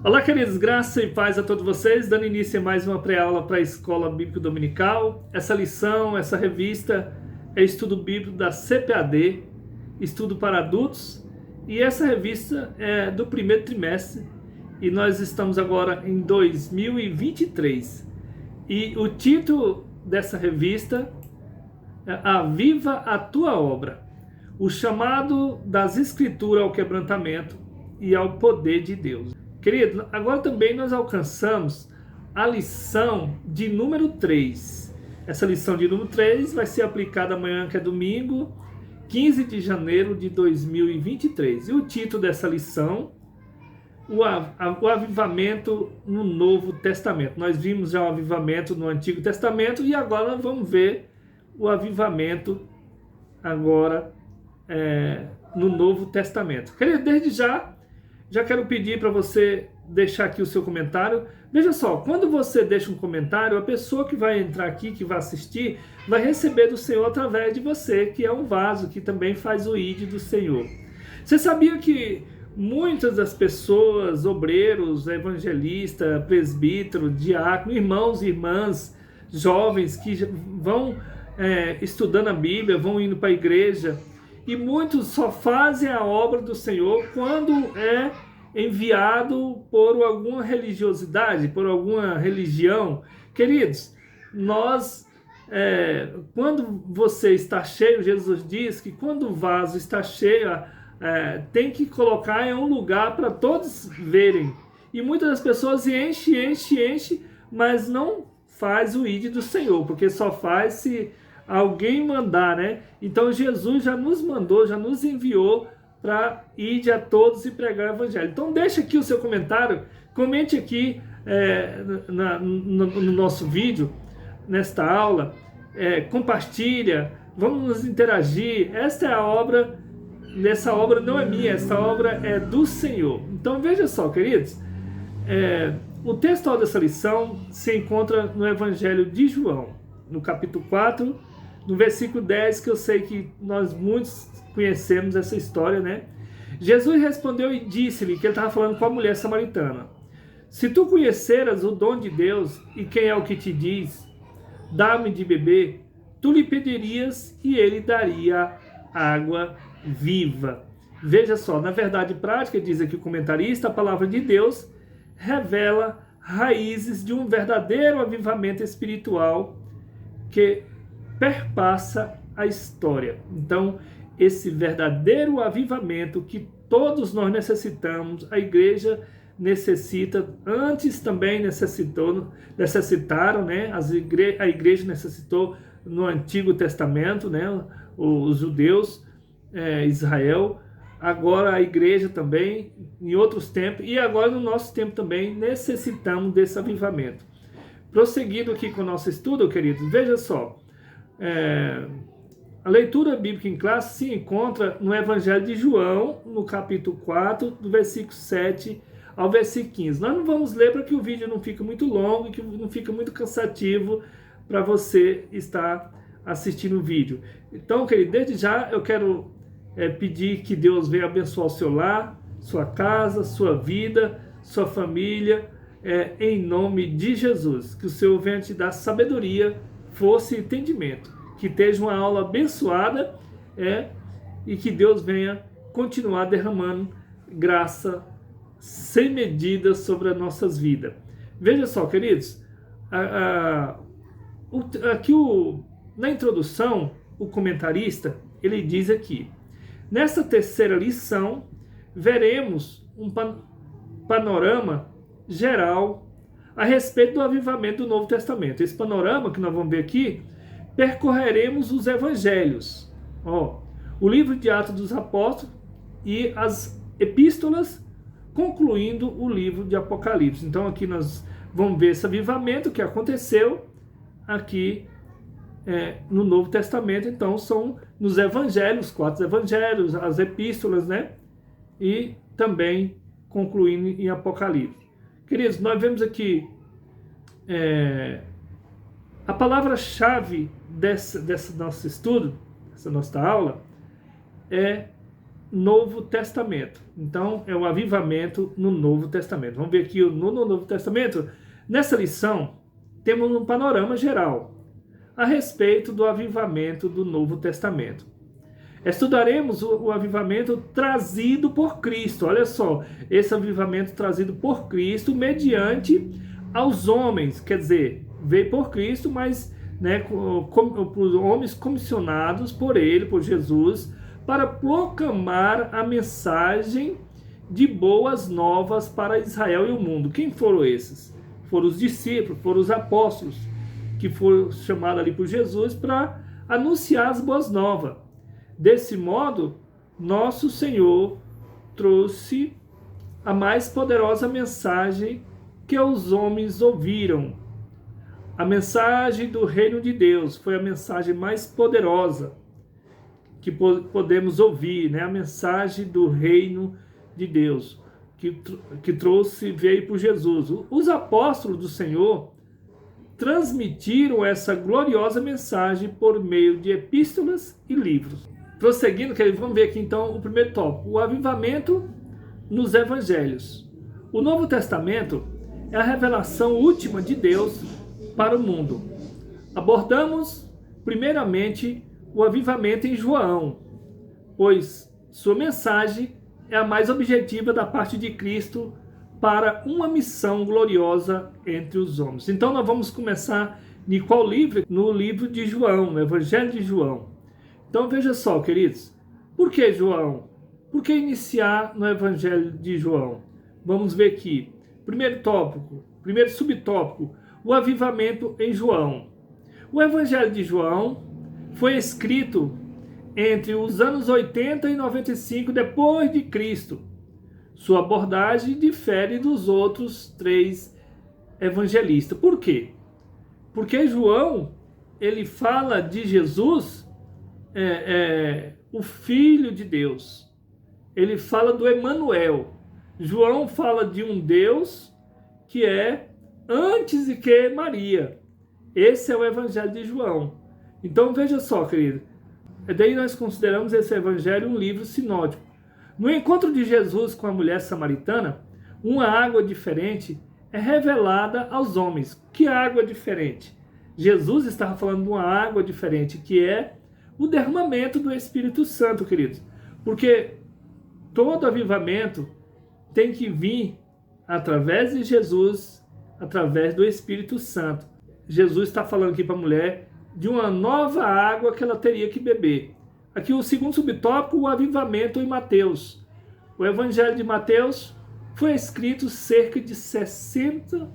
Olá, queridos, graça e paz a todos vocês, dando início a mais uma pré-aula para a Escola Bíblica Dominical. Essa lição, essa revista é estudo bíblico da CPAD, estudo para adultos, e essa revista é do primeiro trimestre, e nós estamos agora em 2023. E o título dessa revista é Aviva a Tua Obra, o chamado das Escrituras ao quebrantamento e ao poder de Deus. Querido, agora também nós alcançamos a lição de número 3. Essa lição de número 3 vai ser aplicada amanhã, que é domingo, 15 de janeiro de 2023. E o título dessa lição, o avivamento no Novo Testamento. Nós vimos já o avivamento no Antigo Testamento e agora nós vamos ver o avivamento agora no Novo Testamento. Querido, desde já quero pedir para você deixar aqui o seu comentário. Veja só, quando você deixa um comentário, a pessoa que vai entrar aqui, que vai assistir, vai receber do Senhor através de você, que é um vaso que também faz o ID do Senhor. Você sabia que muitas das pessoas, obreiros, evangelistas, presbíteros, diáconos, irmãos e irmãs, jovens que vão estudando a Bíblia, vão indo para a igreja, e muitos só fazem a obra do Senhor quando é enviado por alguma religiosidade, por alguma religião. Queridos, quando você está cheio, Jesus diz que quando o vaso está cheio, tem que colocar em um lugar para todos verem. E muitas das pessoas enche, mas não faz o ID do Senhor, porque só faz se alguém mandar, né? Então Jesus já nos mandou, já nos enviou para ir a todos e pregar o evangelho. Então deixa aqui o seu comentário, comente aqui no nosso vídeo, nesta aula, compartilha, vamos nos interagir. Esta é a obra, essa obra não é minha, essa obra é do Senhor. Então veja só, queridos, o texto dessa lição se encontra no Evangelho de João, no capítulo 4, no versículo 10, que eu sei que nós muitos conhecemos essa história, né? Jesus respondeu e disse-lhe, que ele estava falando com a mulher samaritana: se tu conheceras o dom de Deus e quem é o que te diz, dá-me de beber, tu lhe pedirias e ele daria água viva. Veja só, na verdade prática, diz aqui o comentarista, a palavra de Deus revela raízes de um verdadeiro avivamento espiritual que perpassa a história. Então, esse verdadeiro avivamento que todos nós necessitamos, a igreja necessita, antes também necessitaram, né? A igreja necessitou no Antigo Testamento, né? Os judeus, Israel, agora a igreja também, em outros tempos, e agora no nosso tempo também necessitamos desse avivamento. Prosseguindo aqui com o nosso estudo, queridos, veja só, a leitura bíblica em classe se encontra no Evangelho de João, no capítulo 4, do versículo 7 ao versículo 15. Nós não vamos ler para que o vídeo não fique muito longo e que não fique muito cansativo para você estar assistindo o vídeo. Então, querido, desde já eu quero pedir que Deus venha abençoar o seu lar, sua casa, sua vida, sua família, em nome de Jesus. Que o Senhor venha te dar sabedoria, força e entendimento. Que esteja uma aula abençoada e que Deus venha continuar derramando graça sem medida sobre as nossas vidas. Veja só, queridos, aqui na introdução, o comentarista, ele diz aqui: nesta terceira lição, veremos um panorama geral a respeito do avivamento do Novo Testamento. Esse panorama que nós vamos ver aqui, percorreremos os evangelhos, o livro de Atos dos Apóstolos e as epístolas, concluindo o livro de Apocalipse. Então aqui nós vamos ver esse avivamento que aconteceu aqui no Novo Testamento. Então são nos evangelhos, 4 evangelhos, as epístolas, né? E também concluindo em Apocalipse. Queridos, nós vemos aqui a palavra-chave desse nosso estudo, dessa nossa aula, é Novo Testamento. Então, é o avivamento no Novo Testamento. Vamos ver aqui no Novo Testamento. Nessa lição, temos um panorama geral a respeito do avivamento do Novo Testamento. Estudaremos o avivamento trazido por Cristo. Olha só, esse avivamento trazido por Cristo mediante aos homens, quer dizer, veio por Cristo, mas por homens comissionados por ele, por Jesus, para proclamar a mensagem de boas novas para Israel e o mundo. Quem foram esses? Foram os discípulos, foram os apóstolos, que foram chamados ali por Jesus para anunciar as boas novas. Desse modo, nosso Senhor trouxe a mais poderosa mensagem que os homens ouviram. A mensagem do reino de Deus foi a mensagem mais poderosa que podemos ouvir, né? A mensagem do reino de Deus, que veio por Jesus. Os apóstolos do Senhor transmitiram essa gloriosa mensagem por meio de epístolas e livros. Prosseguindo, vamos ver aqui então o primeiro tópico, o avivamento nos evangelhos. O Novo Testamento é a revelação última de Deus para o mundo. Abordamos primeiramente o avivamento em João, pois sua mensagem é a mais objetiva da parte de Cristo para uma missão gloriosa entre os homens. Então nós vamos começar em qual livro? No livro de João, no Evangelho de João. Então veja só, queridos, por que João? Por que iniciar no Evangelho de João? Vamos ver aqui. Primeiro tópico, primeiro subtópico, o avivamento em João. O Evangelho de João foi escrito entre os anos 80 e 95 depois de Cristo. Sua abordagem difere dos outros 3 evangelistas. Por quê? Porque João, ele fala de Jesus, o Filho de Deus. Ele fala do Emanuel. João fala de um Deus que é antes de que Maria. Esse é o Evangelho de João. Então veja só, querido. Daí nós consideramos esse Evangelho um livro sinótico. No encontro de Jesus com a mulher samaritana, uma água diferente é revelada aos homens. Que água diferente? Jesus estava falando de uma água diferente, que é o derramamento do Espírito Santo, queridos. Porque todo avivamento tem que vir através de Jesus, através do Espírito Santo. Jesus está falando aqui para a mulher de uma nova água que ela teria que beber. Aqui o segundo subtópico, o avivamento em Mateus. O Evangelho de Mateus foi escrito cerca de 60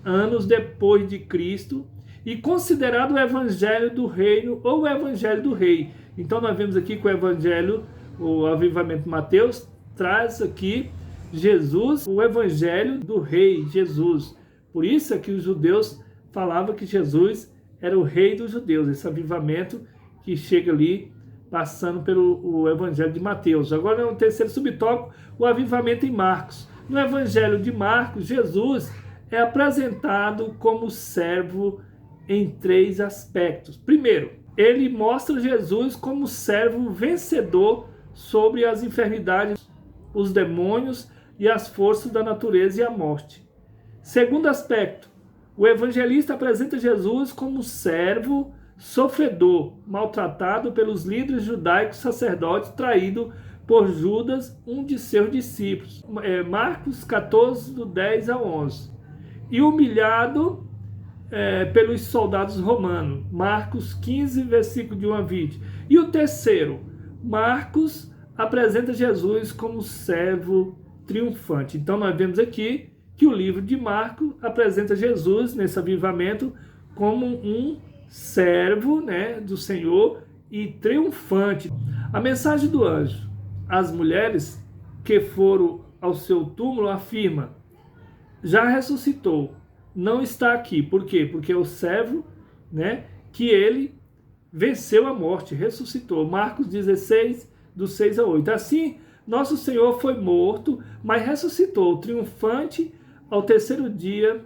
anos depois de Cristo e considerado o Evangelho do Reino ou o Evangelho do Rei. Então nós vemos aqui que o Evangelho, o avivamento de Mateus, traz aqui Jesus, o Evangelho do Rei, Jesus. Por isso é que os judeus falavam que Jesus era o Rei dos judeus, esse avivamento que chega ali passando pelo Evangelho de Mateus. Agora, no terceiro subtópico, o avivamento em Marcos. No Evangelho de Marcos, Jesus é apresentado como servo em 3 aspectos. Primeiro, ele mostra Jesus como servo vencedor sobre as enfermidades, os demônios e as forças da natureza e a morte. Segundo aspecto, o evangelista apresenta Jesus como servo sofredor, maltratado pelos líderes judaicos sacerdotes, traído por Judas, um de seus discípulos. Marcos 14, do 10 ao 11. E humilhado pelos soldados romanos. Marcos 15, versículo de 1 a 20. E o terceiro, Marcos apresenta Jesus como servo triunfante. Então nós vemos aqui que o livro de Marcos apresenta Jesus nesse avivamento como um servo, do Senhor e triunfante. A mensagem do anjo às mulheres que foram ao seu túmulo afirma: já ressuscitou, não está aqui. Por quê? Porque é o servo, que ele venceu a morte, ressuscitou. Marcos 16, do 6 a 8. Assim, nosso Senhor foi morto, mas ressuscitou, triunfante ao terceiro dia,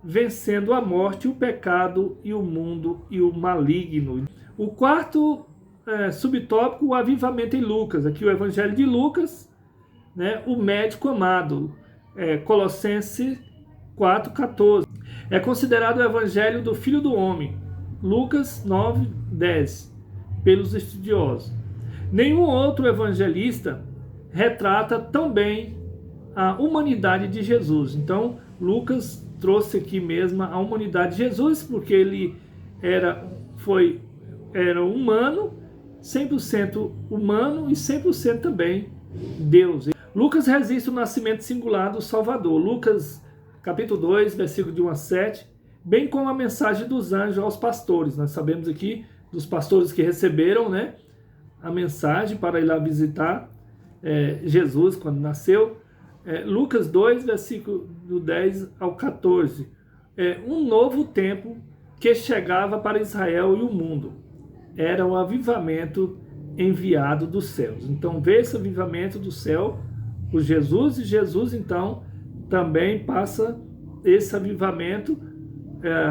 vencendo a morte, o pecado e o mundo e o maligno. O quarto subtópico, o avivamento em Lucas. Aqui o Evangelho de Lucas, né, o médico amado, Colossenses 4,14. É considerado o Evangelho do Filho do Homem, Lucas 9,10, pelos estudiosos. Nenhum outro evangelista retrata tão bem a humanidade de Jesus. Então, Lucas trouxe aqui mesmo a humanidade de Jesus, porque ele era humano, 100% humano e 100% também Deus. Lucas registra o nascimento singular do Salvador. Lucas capítulo 2, versículo de 1 a 7, bem como a mensagem dos anjos aos pastores. Nós sabemos aqui dos pastores que receberam, né, a mensagem para ir lá visitar Jesus quando nasceu. Lucas 2, versículo do 10 ao 14. Um novo tempo que chegava para Israel e o mundo. Era o avivamento enviado dos céus. Então, vê esse avivamento do céu por Jesus, e Jesus, então, também passa esse avivamento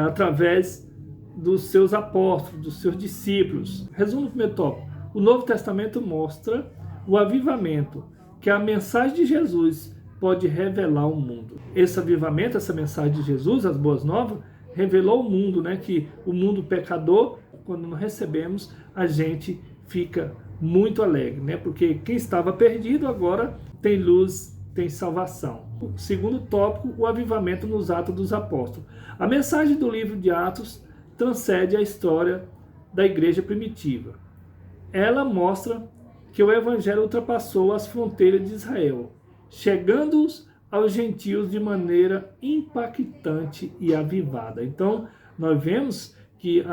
através dos seus apóstolos, dos seus discípulos. Resumo do primeiro tópico. O Novo Testamento mostra o avivamento que a mensagem de Jesus pode revelar ao mundo. Esse avivamento, essa mensagem de Jesus, as boas novas, revelou ao mundo, né, que o mundo pecador, quando nós recebemos, a gente fica muito alegre, né, porque quem estava perdido agora tem luz, tem salvação. O segundo tópico, o avivamento nos Atos dos Apóstolos. A mensagem do livro de Atos transcende a história da igreja primitiva. Ela mostra que o evangelho ultrapassou as fronteiras de Israel, chegando aos gentios de maneira impactante e avivada. Então, nós vemos que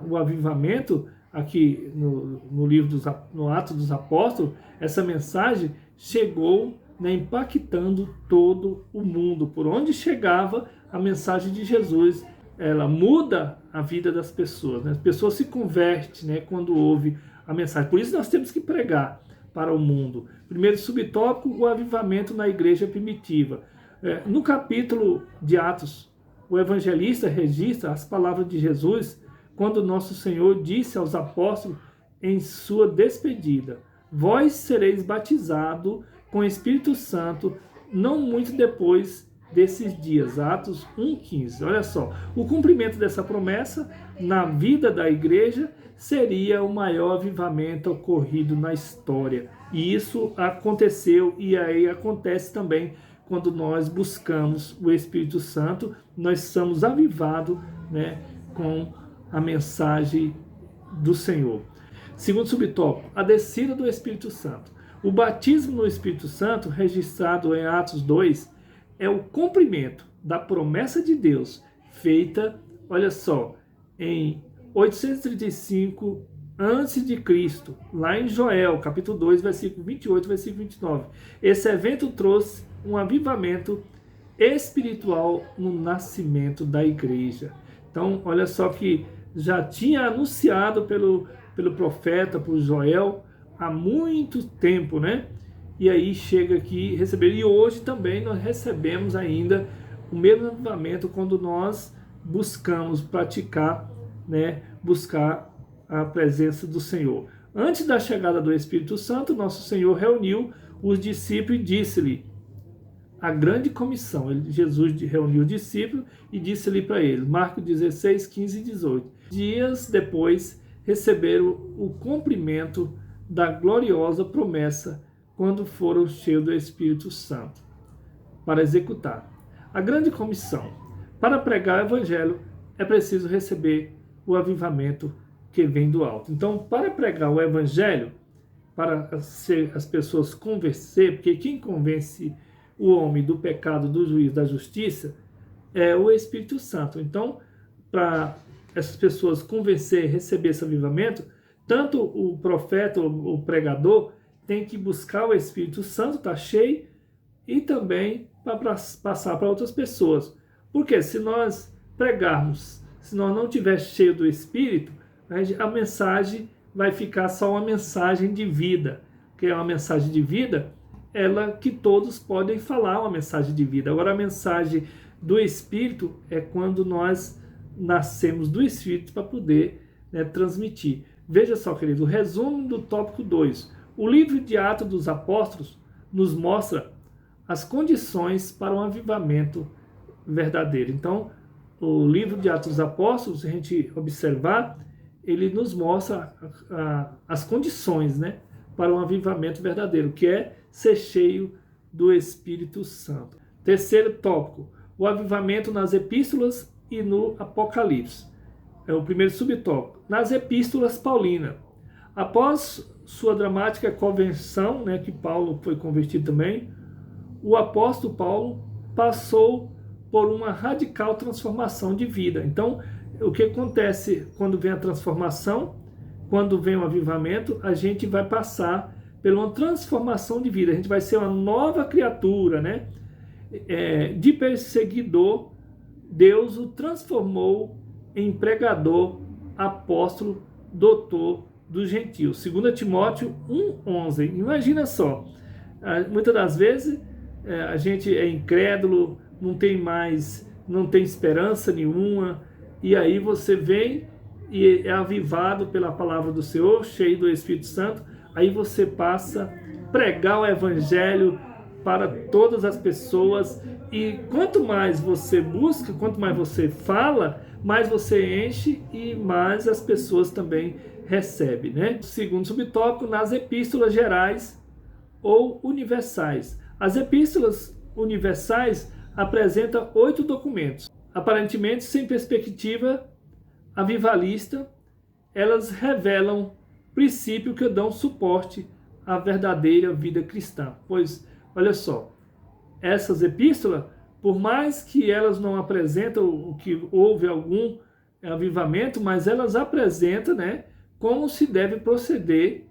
o avivamento, aqui no livro no Atos dos Apóstolos, essa mensagem chegou, né, impactando todo o mundo. Por onde chegava a mensagem de Jesus, ela muda a vida das pessoas, né? As pessoas se convertem, né, quando ouvem a mensagem. Por isso nós temos que pregar para o mundo. Primeiro subtópico, o avivamento na igreja primitiva. No capítulo de Atos, o evangelista registra as palavras de Jesus quando nosso Senhor disse aos apóstolos em sua despedida: vós sereis batizados com o Espírito Santo não muito depois desses dias. Atos 1,15. Olha só, o cumprimento dessa promessa na vida da igreja seria o maior avivamento ocorrido na história. E isso aconteceu, e aí acontece também quando nós buscamos o Espírito Santo, nós somos avivados, né, com a mensagem do Senhor. Segundo subtópico, a descida do Espírito Santo. O batismo no Espírito Santo, registrado em Atos 2, é o cumprimento da promessa de Deus, feita, olha só, em 835 a.C., lá em Joel, capítulo 2, versículo 28, versículo 29. Esse evento trouxe um avivamento espiritual no nascimento da igreja. Então, olha só que já tinha anunciado pelo profeta, por Joel, há muito tempo, né? E aí chega aqui receber. E hoje também nós recebemos ainda o mesmo avivamento quando nós buscamos praticar, né, buscar a presença do Senhor. Antes da chegada do Espírito Santo, nosso Senhor reuniu os discípulos e disse-lhe a grande comissão. Jesus reuniu os discípulos e disse-lhe para eles, Marcos 16, 15 e 18. Dias depois receberam o cumprimento da gloriosa promessa quando foram cheios do Espírito Santo para executar a grande comissão. Para pregar o evangelho é preciso receber o avivamento que vem do alto. Então, para pregar o evangelho, para as pessoas convencer, porque quem convence o homem do pecado, do juízo, da justiça, é o Espírito Santo. Então, para essas pessoas convencer, receber esse avivamento, tanto o profeta, o pregador, tem que buscar o Espírito Santo, está cheio, e também para passar para outras pessoas. Porque se nós pregarmos, se nós não estiver cheio do Espírito, a mensagem vai ficar só uma mensagem de vida. Que é uma mensagem de vida, ela que todos podem falar uma mensagem de vida. Agora, a mensagem do Espírito é quando nós nascemos do Espírito para poder, né, transmitir. Veja só, querido, o resumo do tópico 2. O livro de Atos dos Apóstolos nos mostra as condições para um avivamento verdadeiro. Então, o livro de Atos dos Apóstolos, se a gente observar, ele nos mostra as condições, né, para um avivamento verdadeiro, que é ser cheio do Espírito Santo. Terceiro tópico, o avivamento nas epístolas e no Apocalipse. É o primeiro subtópico. Nas epístolas paulinas. Após sua dramática conversão, né, que Paulo foi convertido também, o apóstolo Paulo passou por uma radical transformação de vida. Então, o que acontece quando vem a transformação, quando vem o avivamento, a gente vai passar por uma transformação de vida. A gente vai ser uma nova criatura, né? De perseguidor, Deus o transformou em pregador, apóstolo, doutor dos gentios. 2 Timóteo 1,11. Imagina só, muitas das vezes a gente é incrédulo, não tem esperança nenhuma, e aí você vem e é avivado pela palavra do Senhor, cheio do Espírito Santo, aí você passa a pregar o evangelho para todas as pessoas, e quanto mais você busca, quanto mais você fala, mais você enche e mais as pessoas também recebem, né? Segundo subtópico, nas epístolas gerais ou universais. As epístolas universais apresentam 8 documentos. Aparentemente sem perspectiva avivalista, elas revelam princípios que dão suporte à verdadeira vida cristã. Pois, olha só, essas epístolas, por mais que elas não apresentam o que houve algum avivamento, mas elas apresentam, né, como se deve proceder,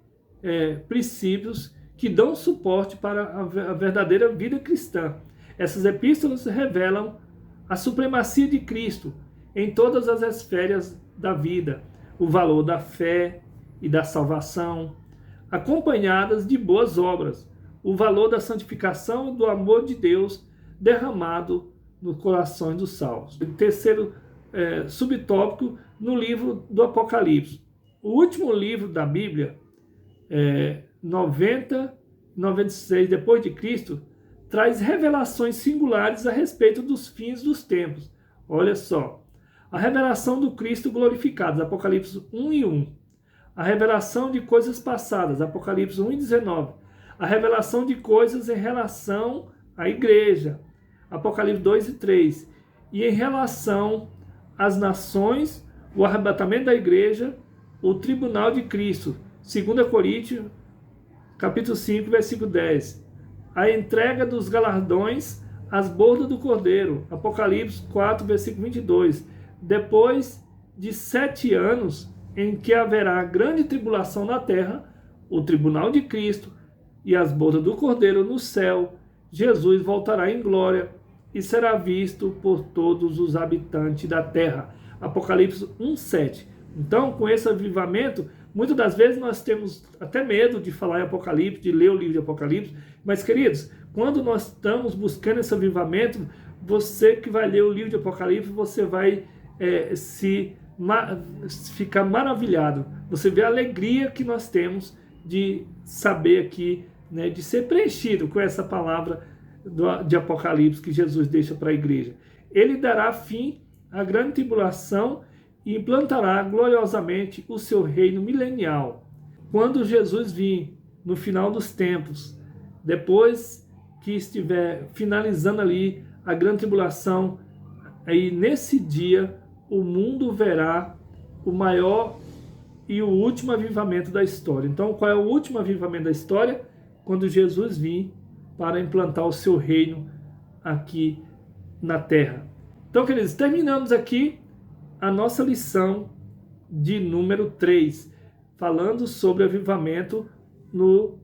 princípios que dão suporte para a verdadeira vida cristã. Essas epístolas revelam a supremacia de Cristo em todas as esferas da vida, o valor da fé e da salvação, acompanhadas de boas obras, o valor da santificação e do amor de Deus derramado nos corações dos salvos. Terceiro subtópico, no livro do Apocalipse. O último livro da Bíblia, 96 depois de Cristo, traz revelações singulares a respeito dos fins dos tempos. Olha só, a revelação do Cristo glorificado, Apocalipse 1:1. A revelação de coisas passadas, Apocalipse 1:19. A revelação de coisas em relação à igreja, Apocalipse 2:3. E em relação às nações, o arrebatamento da igreja, o tribunal de Cristo, 2 Coríntios, capítulo 5, versículo 10. A entrega dos galardões às bordas do Cordeiro, Apocalipse 4, versículo 22. Depois de 7 anos em que haverá grande tribulação na terra, o tribunal de Cristo e as bordas do Cordeiro no céu, Jesus voltará em glória e será visto por todos os habitantes da terra. Apocalipse 1:7. Então, com esse avivamento, muitas das vezes nós temos até medo de falar em Apocalipse, de ler o livro de Apocalipse, mas, queridos, quando nós estamos buscando esse avivamento, você que vai ler o livro de Apocalipse, você vai ficar maravilhado. Você vê a alegria que nós temos de saber aqui, né, de ser preenchido com essa palavra de Apocalipse que Jesus deixa para a igreja. Ele dará fim à grande tribulação e implantará gloriosamente o seu reino milenial. Quando Jesus vir no final dos tempos, depois que estiver finalizando ali a grande tribulação, aí nesse dia o mundo verá o maior e o último avivamento da história. Então, qual é o último avivamento da história? Quando Jesus vir para implantar o seu reino aqui na terra. Então, queridos, terminamos aqui a nossa lição de número 3, falando sobre avivamento no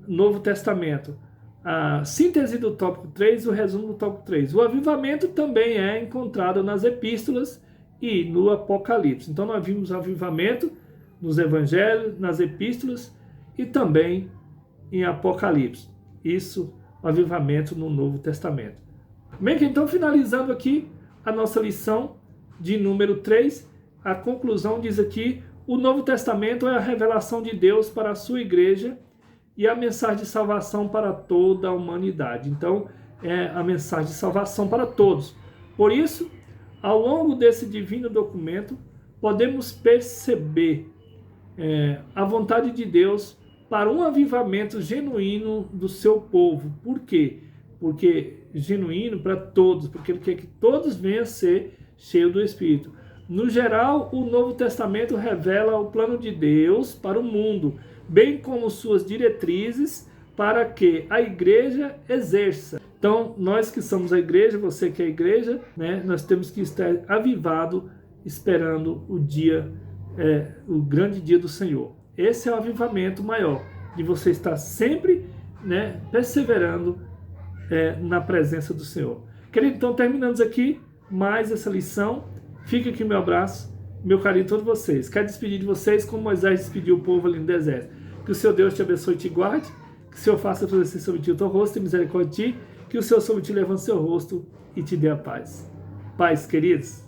Novo Testamento. A síntese do tópico 3 e o resumo do tópico 3. O avivamento também é encontrado nas epístolas e no Apocalipse. Então nós vimos avivamento nos evangelhos, nas epístolas e também em Apocalipse. Isso, o avivamento no Novo Testamento. Bem, então finalizando aqui a nossa lição de número 3, a conclusão diz aqui: o Novo Testamento é a revelação de Deus para a sua igreja e a mensagem de salvação para toda a humanidade. Então, é a mensagem de salvação para todos. Por isso, ao longo desse divino documento, podemos perceber a vontade de Deus para um avivamento genuíno do seu povo. Por quê? Porque genuíno para todos, porque ele quer que todos venham a ser cheios do Espírito. No geral, o Novo Testamento revela o plano de Deus para o mundo, bem como suas diretrizes para que a igreja exerça. Então, nós que somos a igreja, você que é a igreja, né, nós temos que estar avivado, esperando o dia, o grande dia do Senhor. Esse é o avivamento maior, de você estar sempre, né, perseverando na presença do Senhor. Querido, então terminamos aqui mais essa lição. Fica aqui meu abraço, meu carinho a todos vocês. Quero despedir de vocês como Moisés despediu o povo ali no deserto. Que o seu Deus te abençoe e te guarde, que o Senhor faça florescer sobre ti o teu rosto e misericórdia de ti, que o Senhor sobre ti levante seu rosto e te dê a paz. Paz, queridos.